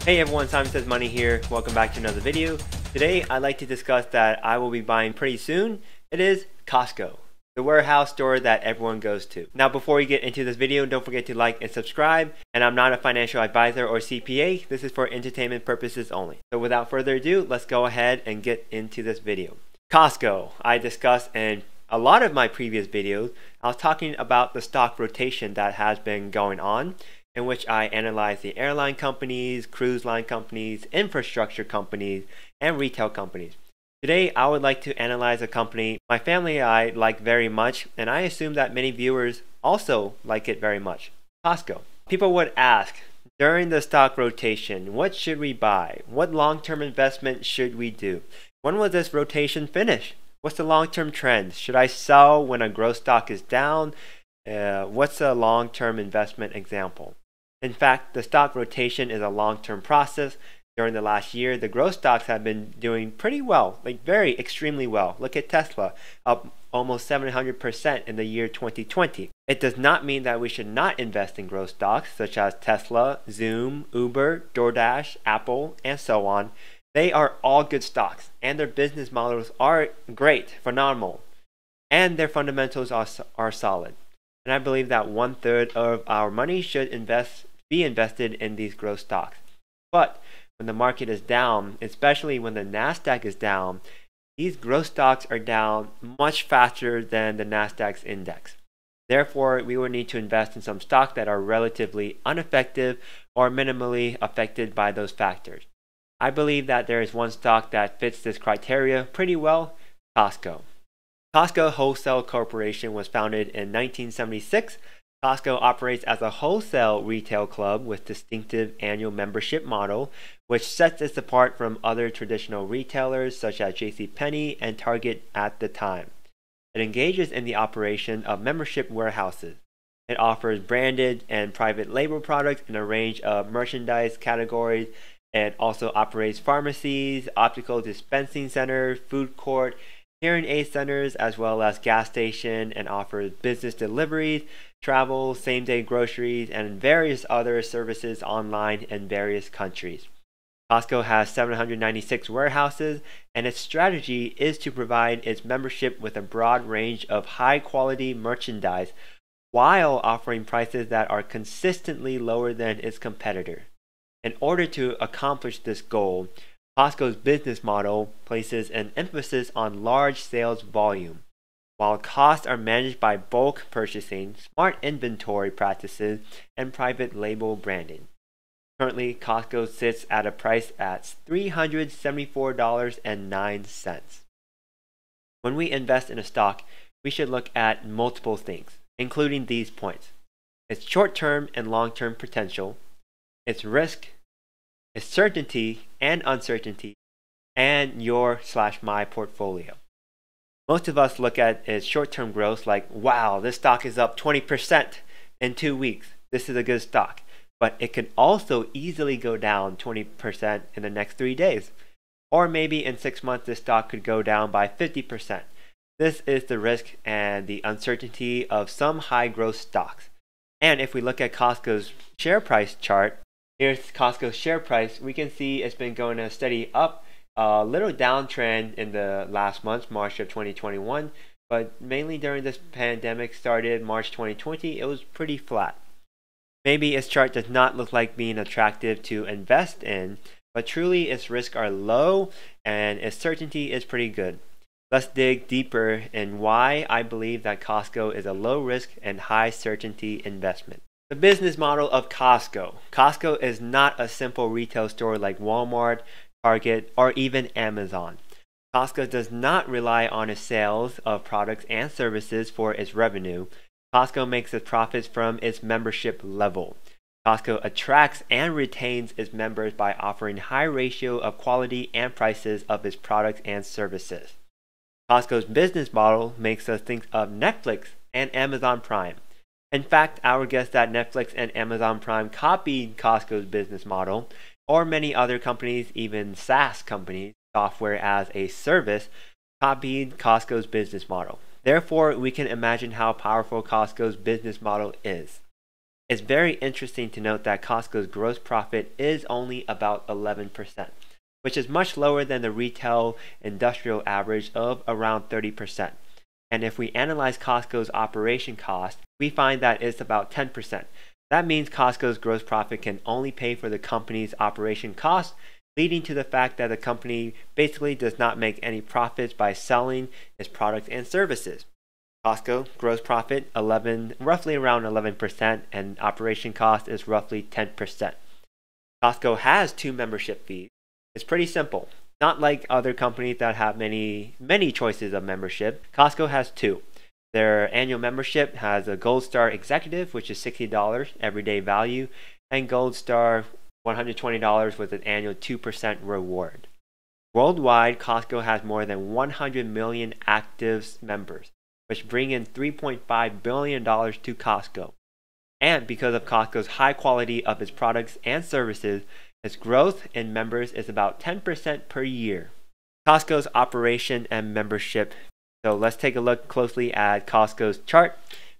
Hey everyone, Simon Says Money here. Welcome back to another video. Today I'd like to discuss that I will be buying pretty soon. It is Costco, the warehouse store that everyone goes to. Now before we get into this video, don't forget to like and subscribe. And I'm not a financial advisor or CPA. This is for entertainment purposes only. So without further ado, let's go ahead and get into this video. Costco, I discussed in a lot of my previous videos. I was talking about the stock rotation that has been going on, in which I analyze the airline companies, cruise line companies, infrastructure companies, and retail companies. Today, I would like to analyze a company my family and I like very much, and I assume that many viewers also like it very much. Costco. People would ask, during the stock rotation, what should we buy? What long-term investment should we do? When will this rotation finish? What's the long-term trend? Should I sell when a growth stock is down? What's a long-term investment example? In fact, the stock rotation is a long-term process. During the last year, the growth stocks have been doing pretty well, like extremely well. Look at Tesla, up almost 700% in the year 2020. It does not mean that we should not invest in growth stocks such as Tesla, Zoom, Uber, DoorDash, Apple, and so on. They are all good stocks, and their business models are great, phenomenal, and their fundamentals are solid. And I believe that 1/3 of our money should be invested in these growth stocks. But when the market is down, especially when the Nasdaq is down, these growth stocks are down much faster than the Nasdaq's index. Therefore, we will need to invest in some stocks that are relatively ineffective or minimally affected by those factors. I believe that there is one stock that fits this criteria pretty well: Costco. Costco Wholesale Corporation was founded in 1976. Costco operates as a wholesale retail club with distinctive annual membership model, which sets it apart from other traditional retailers such as JCPenney and Target at the time. It engages in the operation of membership warehouses. It offers branded and private label products in a range of merchandise categories. It also operates pharmacies, optical dispensing centers, food court, hearing aid centers, as well as gas station, and offers business deliveries, travel, same-day groceries, and various other services online in various countries. Costco has 796 warehouses, and its strategy is to provide its membership with a broad range of high-quality merchandise while offering prices that are consistently lower than its competitors. In order to accomplish this goal, Costco's business model places an emphasis on large sales volume, while costs are managed by bulk purchasing, smart inventory practices, and private label branding. Currently, Costco sits at a price at $374.09. When we invest in a stock, we should look at multiple things, including these points: its short-term and long-term potential, its risk, its certainty and uncertainty, and your/my portfolio. Most of us look at its short-term growth like, wow, this stock is up 20% in 2 weeks. This is a good stock. But it could also easily go down 20% in the next 3 days. Or maybe in 6 months, this stock could go down by 50%. This is the risk and the uncertainty of some high growth stocks. And if we look at Costco's share price chart, here's Costco's share price. We can see it's been going a steady up, a little downtrend in the last month, March of 2021, but mainly during this pandemic started March 2020, it was pretty flat. Maybe its chart does not look like being attractive to invest in, but truly its risks are low and its certainty is pretty good. Let's dig deeper in why I believe that Costco is a low risk and high certainty investment. The business model of Costco. Costco is not a simple retail store like Walmart, Target, or even Amazon. Costco does not rely on its sales of products and services for its revenue. Costco makes its profits from its membership level. Costco attracts and retains its members by offering high ratio of quality and prices of its products and services. Costco's business model makes us think of Netflix and Amazon Prime. In fact, our guess that Netflix and Amazon Prime copied Costco's business model, or many other companies, even SaaS companies, software as a service, copied Costco's business model. Therefore, we can imagine how powerful Costco's business model is. It's very interesting to note that Costco's gross profit is only about 11%, which is much lower than the retail industrial average of around 30%. And if we analyze Costco's operation cost, we find that it's about 10%. That means Costco's gross profit can only pay for the company's operation costs, leading to the fact that the company basically does not make any profits by selling its products and services. Costco gross profit roughly around 11%, and operation cost is roughly 10%. Costco has 2 membership fees. It's pretty simple. Not like other companies that have many choices of membership. Costco has 2. Their annual membership has a Gold Star Executive, which is $60 everyday value, and Gold Star $120 with an annual 2% reward. Worldwide, Costco has more than 100 million active members, which bring in $3.5 billion to Costco. And because of Costco's high quality of its products and services, its growth in members is about 10% per year. Costco's operation and membership. So let's take a look closely at Costco's chart.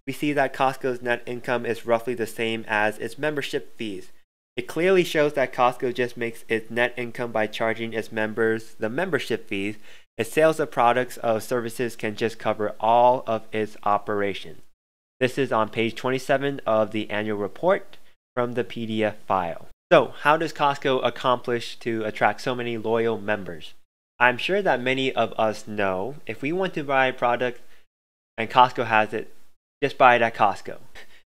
We see that Costco's net income is roughly the same as its membership fees. It clearly shows that Costco just makes its net income by charging its members the membership fees. Its sales of products or services can just cover all of its operations. This is on page 27 of the annual report from the PDF file. So, how does Costco accomplish to attract so many loyal members? I'm sure that many of us know if we want to buy a product and Costco has it, just buy it at Costco.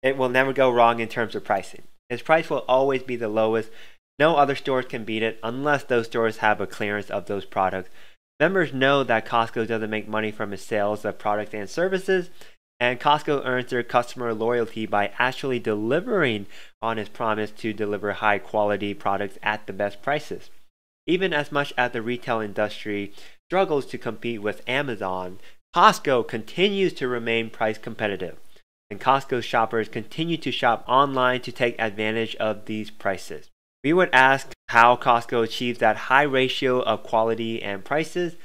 It will never go wrong in terms of pricing. Its price will always be the lowest. No other stores can beat it unless those stores have a clearance of those products. Members know that Costco doesn't make money from its sales of products and services, and Costco earns their customer loyalty by actually delivering on its promise to deliver high quality products at the best prices. Even as much as the retail industry struggles to compete with Amazon, Costco continues to remain price competitive, and Costco shoppers continue to shop online to take advantage of these prices. We would ask how Costco achieves that high ratio of quality and prices.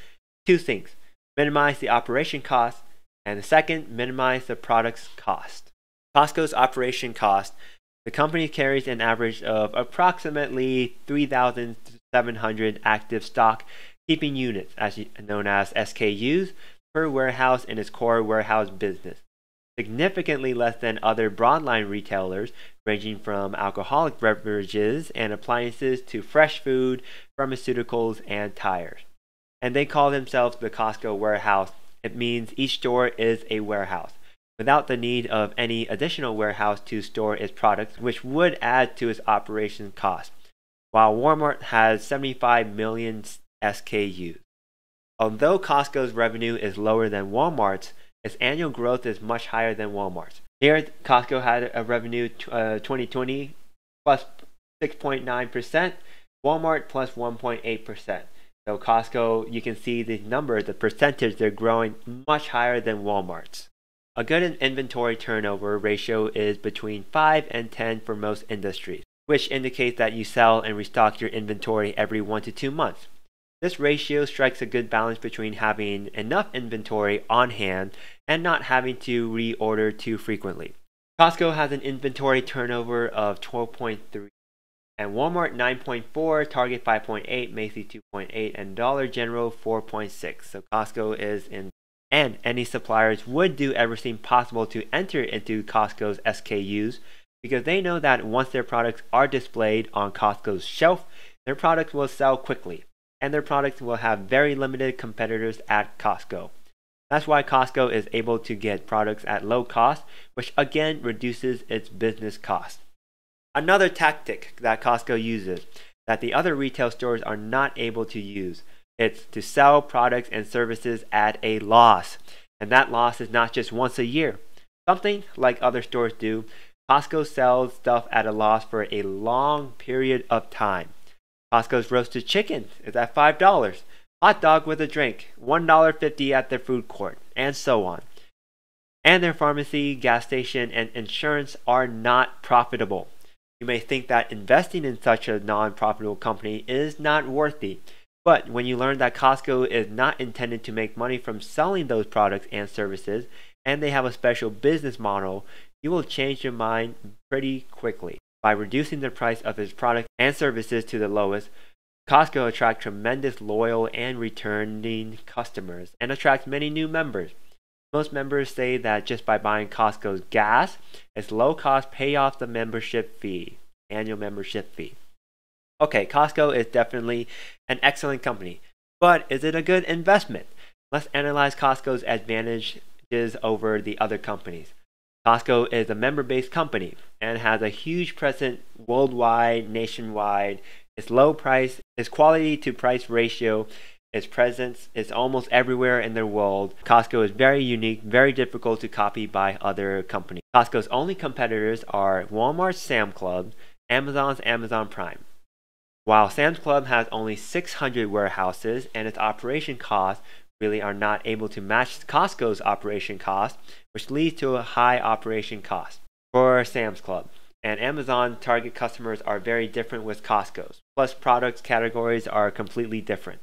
2 things: minimize the operation cost, and the second, minimize the product's cost. Costco's operation cost. The company carries an average of approximately 3,700 active stock keeping units, known as SKUs, per warehouse in its core warehouse business, significantly less than other broadline retailers, ranging from alcoholic beverages and appliances to fresh food, pharmaceuticals, and tires. And they call themselves the Costco warehouse. It means each store is a warehouse, without the need of any additional warehouse to store its products, which would add to its operation cost. While Walmart has 75 million SKUs. Although Costco's revenue is lower than Walmart's, its annual growth is much higher than Walmart's. Here, Costco had a revenue 2020 plus 6.9%, Walmart plus 1.8%. So Costco, you can see the number, the percentage, they're growing much higher than Walmart's. A good inventory turnover ratio is between 5 and 10 for most industries, which indicates that you sell and restock your inventory every 1 to 2 months. This ratio strikes a good balance between having enough inventory on hand and not having to reorder too frequently. Costco has an inventory turnover of 12.3, and Walmart 9.4, Target 5.8, Macy's 2.8, and Dollar General 4.6. So Costco is in, and any suppliers would do everything possible to enter into Costco's SKUs because they know that once their products are displayed on Costco's shelf, their products will sell quickly, and their products will have very limited competitors at Costco. That's why Costco is able to get products at low cost, which again reduces its business cost. Another tactic that Costco uses that the other retail stores are not able to use, it's to sell products and services at a loss. And that loss is not just once a year. Something like other stores do, Costco sells stuff at a loss for a long period of time. Costco's roasted chicken is at $5. Hot dog with a drink, $1.50 at their food court, and so on. And their pharmacy, gas station, and insurance are not profitable. You may think that investing in such a non-profitable company is not worthy, but when you learn that Costco is not intended to make money from selling those products and services, and they have a special business model, you will change your mind pretty quickly. By reducing the price of its products and services to the lowest, Costco attracts tremendous loyal and returning customers and attracts many new members. Most members say that just by buying Costco's gas, its low cost pay off the membership fee, annual membership fee. Okay, Costco is definitely an excellent company, but is it a good investment? Let's analyze Costco's advantages over the other companies. Costco is a member-based company and has a huge presence worldwide, nationwide. Its low price, its quality to price ratio, its presence is almost everywhere in the world. Costco is very unique, very difficult to copy by other companies. Costco's only competitors are Walmart's Sam's Club, Amazon's Amazon Prime. While Sam's Club has only 600 warehouses and its operation costs really are not able to match Costco's operation costs, which leads to a high operation cost for Sam's Club. And Amazon target customers are very different with Costco's. Plus, products categories are completely different.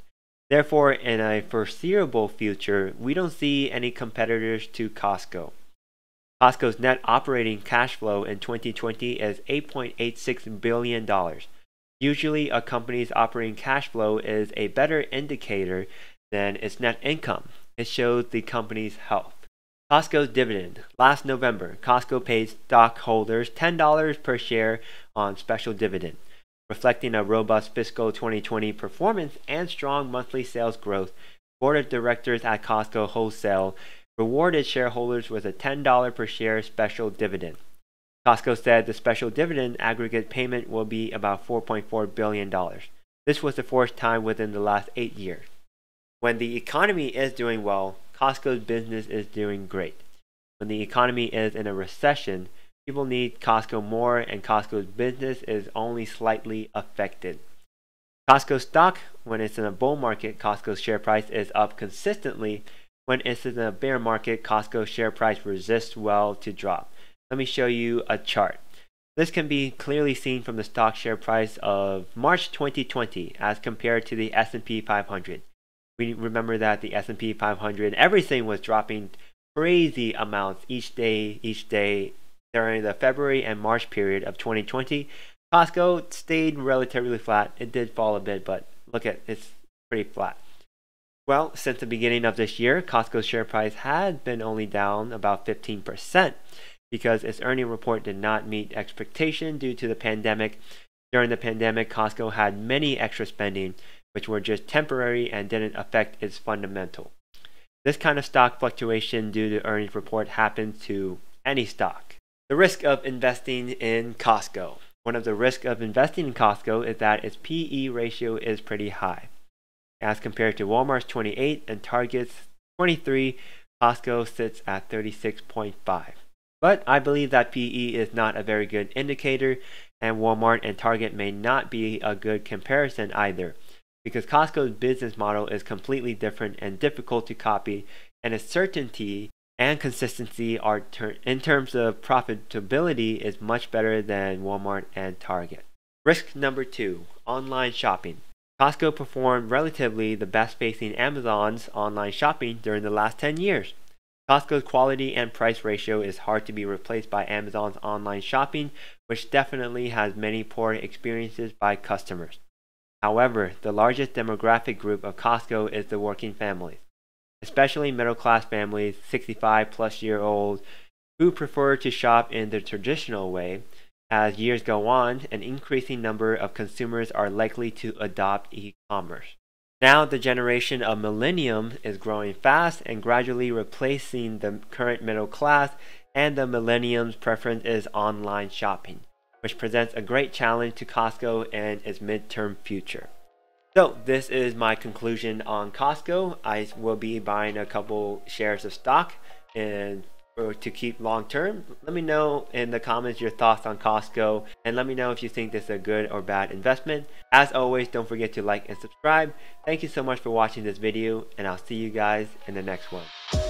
Therefore, in a foreseeable future, we don't see any competitors to Costco. Costco's net operating cash flow in 2020 is $8.86 billion. Usually, a company's operating cash flow is a better indicator than its net income. It shows the company's health. Costco's dividend. Last November, Costco paid stockholders $10 per share on special dividend, reflecting a robust fiscal 2020 performance and strong monthly sales growth. Board of directors at Costco Wholesale rewarded shareholders with a $10 per share special dividend. Costco said the special dividend aggregate payment will be about $4.4 billion. This was the fourth time within the last 8 years. When the economy is doing well, Costco's business is doing great. When the economy is in a recession, people need Costco more and Costco's business is only slightly affected. Costco stock, when it's in a bull market, Costco's share price is up consistently. When it's in a bear market, Costco's share price resists well to drop. Let me show you a chart. This can be clearly seen from the stock share price of March 2020 as compared to the S&P 500. We remember that the S&P 500, everything was dropping crazy amounts each day during the February and March period of 2020. Costco stayed relatively flat. It did fall a bit, but look at it's pretty flat. Well, since the beginning of this year, Costco's share price had been only down about 15% because its earning report did not meet expectation due to the pandemic. During the pandemic, Costco had many extra spending, which were just temporary and didn't affect its fundamental. This kind of stock fluctuation due to earnings report happens to any stock. The risk of investing in Costco. One of the risks of investing in Costco is that its PE ratio is pretty high. As compared to Walmart's 28 and Target's 23, Costco sits at 36.5. But I believe that PE is not a very good indicator, and Walmart and Target may not be a good comparison either, because Costco's business model is completely different and difficult to copy, and its certainty and consistency are in terms of profitability is much better than Walmart and Target. Risk number 2, online shopping. Costco performed relatively the best facing Amazon's online shopping during the last 10 years. Costco's quality and price ratio is hard to be replaced by Amazon's online shopping, which definitely has many poor experiences by customers. However, the largest demographic group of Costco is the working families, especially middle-class families, 65-plus-year-olds, who prefer to shop in the traditional way. As years go on, an increasing number of consumers are likely to adopt e-commerce. Now the generation of millennium is growing fast and gradually replacing the current middle class, and the millennium's preference is online shopping, which presents a great challenge to Costco and its midterm future. So this is my conclusion on Costco. I will be buying a couple shares of stock and to keep long term. Let me know in the comments your thoughts on Costco, and let me know if you think this is a good or bad investment. As always, don't forget to like and subscribe. Thank you so much for watching this video, and I'll see you guys in the next one.